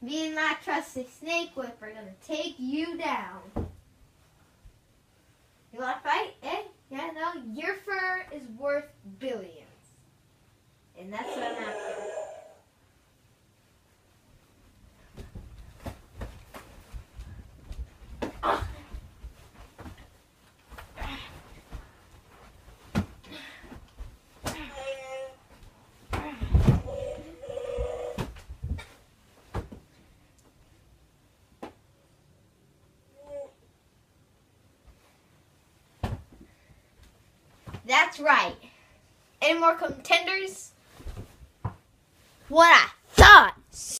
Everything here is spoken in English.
Me and my trusty snake whip are gonna take you down. You wanna fight? Eh? Yeah, no, your fur is worth billions. And that's what I'm after. That's right. Any more contenders? What I thought.